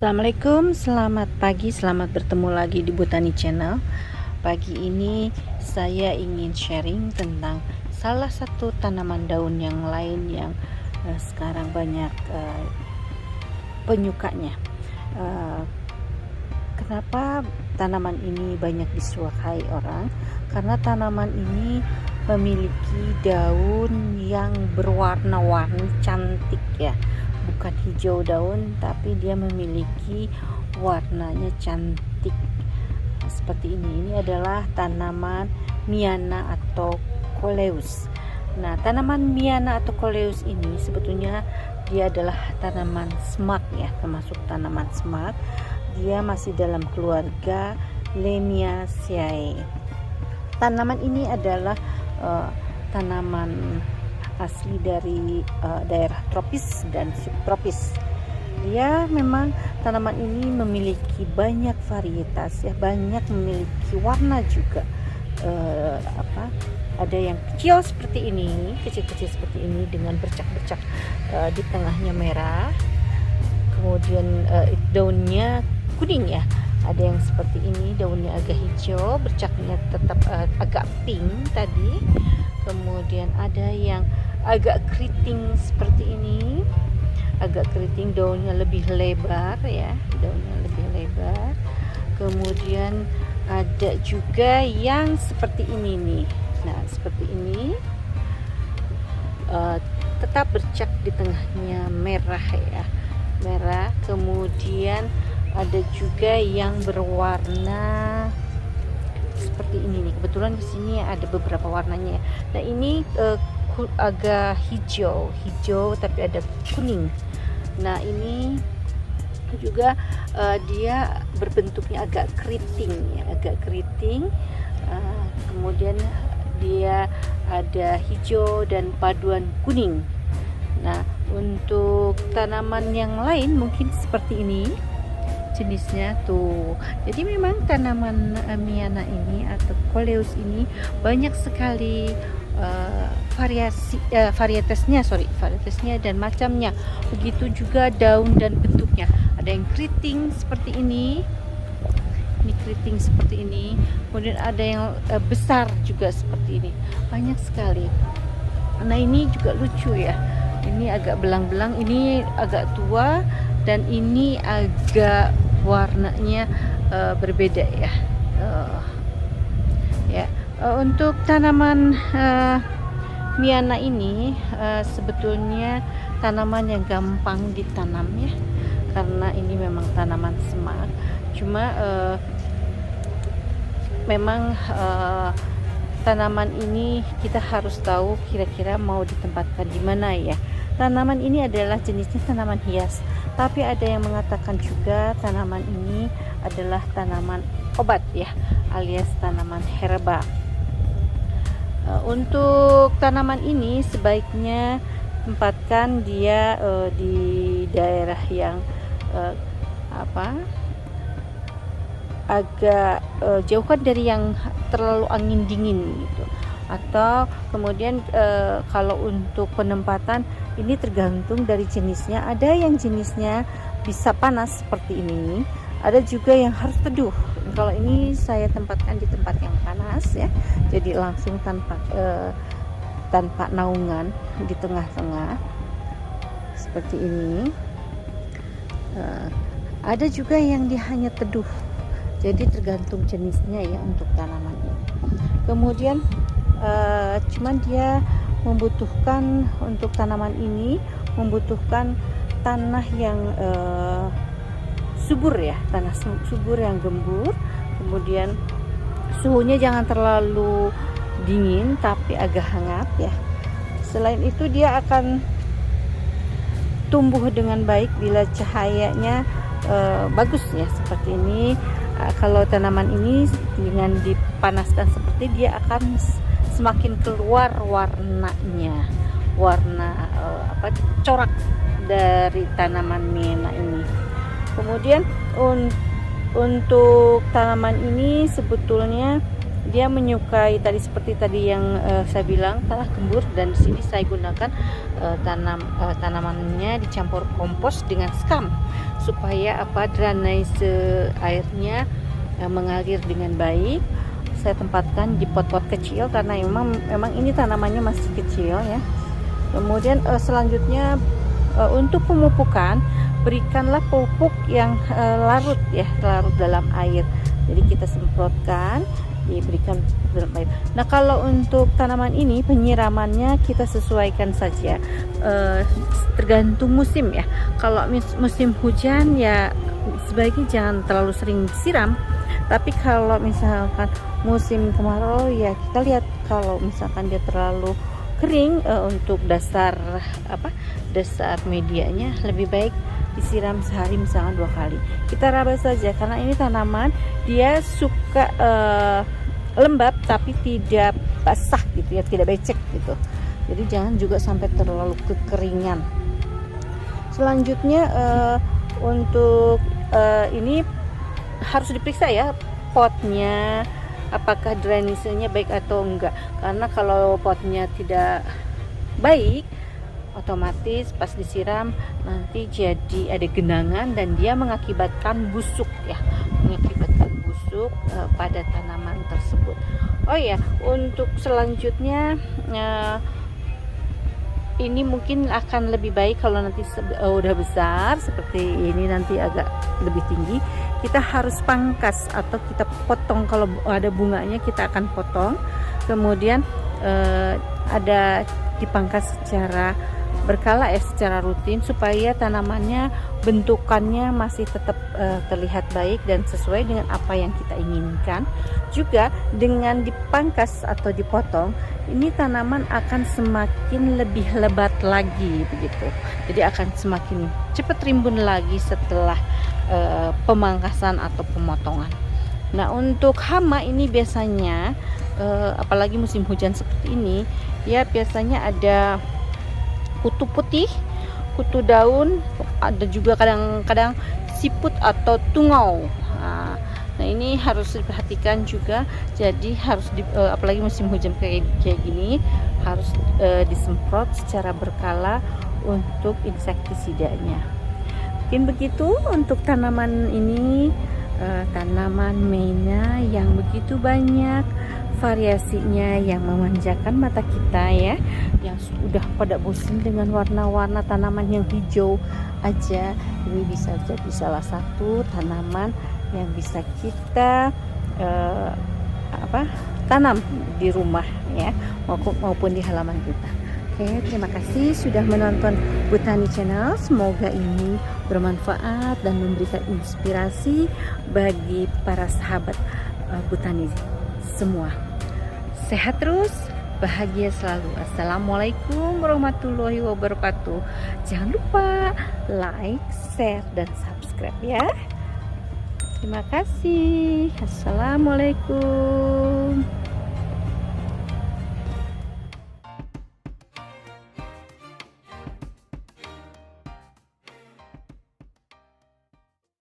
Assalamualaikum, selamat pagi, selamat bertemu lagi di Botani Channel. Pagi ini saya ingin sharing tentang salah satu tanaman daun yang lain yang sekarang banyak penyukanya. Kenapa tanaman ini banyak disukai orang? Karena tanaman ini memiliki daun yang berwarna-warni cantik ya. Bukan hijau daun, tapi dia memiliki warnanya cantik seperti ini. Ini adalah tanaman Miana atau Coleus. Nah, tanaman Miana atau Coleus ini sebetulnya dia adalah tanaman semak ya, termasuk tanaman semak. Dia masih dalam keluarga Lamiaceae. Tanaman ini adalah tanaman asli dari daerah tropis dan subtropis. Dia memang tanaman ini memiliki banyak varietas ya, banyak memiliki warna juga. Ada yang kecil seperti ini, kecil-kecil seperti ini dengan bercak-bercak di tengahnya merah. Kemudian daunnya kuning ya. Ada yang seperti ini, daunnya agak hijau, bercaknya tetap agak pink tadi. Kemudian ada yang agak keriting seperti ini, agak keriting, daunnya lebih lebar ya, daunnya lebih lebar. Kemudian ada juga yang seperti ini nih. Nah, seperti ini tetap bercak di tengahnya merah ya, merah. Kemudian ada juga yang berwarna seperti ini nih. Kebetulan di sini ada beberapa warnanya. Nah, ini agak hijau tapi ada kuning. Nah, ini juga dia berbentuknya agak keriting ya, agak keriting. Kemudian dia ada hijau dan paduan kuning. Nah, untuk tanaman yang lain mungkin seperti ini jenisnya tuh. Jadi memang tanaman Miana ini atau Coleus ini banyak sekali varietasnya dan macamnya. Begitu juga daun dan bentuknya. Ada yang keriting seperti ini keriting seperti ini. Kemudian ada yang besar juga seperti ini. Banyak sekali. Nah, ini juga lucu ya. Ini agak belang-belang, ini agak tua, dan ini agak warnanya berbeda ya. Untuk tanaman Miana ini sebetulnya tanaman yang gampang ditanam ya, karena ini memang tanaman semak. Cuma memang tanaman ini kita harus tahu kira-kira mau ditempatkan di mana ya. Tanaman ini adalah jenisnya tanaman hias, tapi ada yang mengatakan juga tanaman ini adalah tanaman obat ya, alias tanaman herba. Untuk tanaman ini sebaiknya tempatkan dia di daerah yang agak jauhkan dari yang terlalu angin dingin gitu. Atau kemudian kalau untuk penempatan ini tergantung dari jenisnya. Ada yang jenisnya bisa panas seperti ini, ada juga yang harus teduh. Kalau ini saya tempatkan di tempat yang panas ya, jadi langsung tanpa naungan di tengah-tengah seperti ini. Ada juga yang dia hanya teduh, jadi tergantung jenisnya ya untuk tanaman ini. Kemudian cuman dia membutuhkan, untuk tanaman ini membutuhkan tanah yang subur ya, tanah subur yang gembur. Kemudian suhunya jangan terlalu dingin tapi agak hangat ya. Selain itu dia akan tumbuh dengan baik bila cahayanya bagus ya, seperti ini. Kalau tanaman ini dengan dipanaskan seperti, dia akan semakin keluar warnanya, warna corak dari tanaman Miana ini. Kemudian untuk tanaman ini sebetulnya dia menyukai tadi seperti tadi yang saya bilang tanah gembur, dan di sini saya gunakan tanamannya dicampur kompos dengan skam supaya drainase airnya mengalir dengan baik. Saya tempatkan di pot-pot kecil karena memang ini tanamannya masih kecil ya. Kemudian selanjutnya untuk pemupukan, berikanlah pupuk yang larut dalam air. Jadi kita semprotkan, diberikan dalam air. Nah, kalau untuk tanaman ini penyiramannya kita sesuaikan saja, tergantung musim ya. Kalau musim hujan ya sebaiknya jangan terlalu sering siram. Tapi kalau misalkan musim kemarau ya kita lihat, kalau misalkan dia terlalu kering untuk dasar medianya, lebih baik disiram sehari misalkan 2 kali. Kita raba saja karena ini tanaman dia suka lembab tapi tidak basah gitu ya, tidak becek gitu. Jadi jangan juga sampai terlalu kekeringan. Selanjutnya untuk ini harus diperiksa ya potnya, apakah drainasenya baik atau enggak. Karena kalau potnya tidak baik, otomatis pas disiram nanti jadi ada genangan dan dia mengakibatkan busuk ya, pada tanaman tersebut. Oh ya, untuk selanjutnya ini mungkin akan lebih baik kalau nanti udah besar seperti ini, nanti agak lebih tinggi, kita harus pangkas atau kita potong. Kalau ada bunganya kita akan potong, kemudian ada dipangkas secara berkala ya, secara rutin, supaya tanamannya bentukannya masih tetap terlihat baik dan sesuai dengan apa yang kita inginkan. Juga dengan dipangkas atau dipotong, ini tanaman akan semakin lebih lebat lagi begitu. Jadi akan semakin cepat rimbun lagi setelah pemangkasan atau pemotongan. Nah, untuk hama ini biasanya apalagi musim hujan seperti ini ya, biasanya ada kutu putih, kutu daun, ada juga kadang-kadang siput atau tungau. Nah, ini harus diperhatikan juga. Jadi harus apalagi musim hujan kayak gini, harus disemprot secara berkala untuk insektisidanya. Mungkin begitu untuk tanaman ini, tanaman Meina yang begitu banyak variasinya yang memanjakan mata kita ya, yang sudah pada bosan dengan warna-warna tanaman yang hijau aja. Ini bisa jadi salah satu tanaman yang bisa kita tanam di rumah ya, maupun di halaman kita. Oke, terima kasih sudah menonton Botani Channel. Semoga ini bermanfaat dan memberikan inspirasi bagi para sahabat botani semua. Sehat terus, bahagia selalu. Assalamualaikum warahmatullahi wabarakatuh. Jangan lupa like, share, dan subscribe ya. Terima kasih. Assalamualaikum.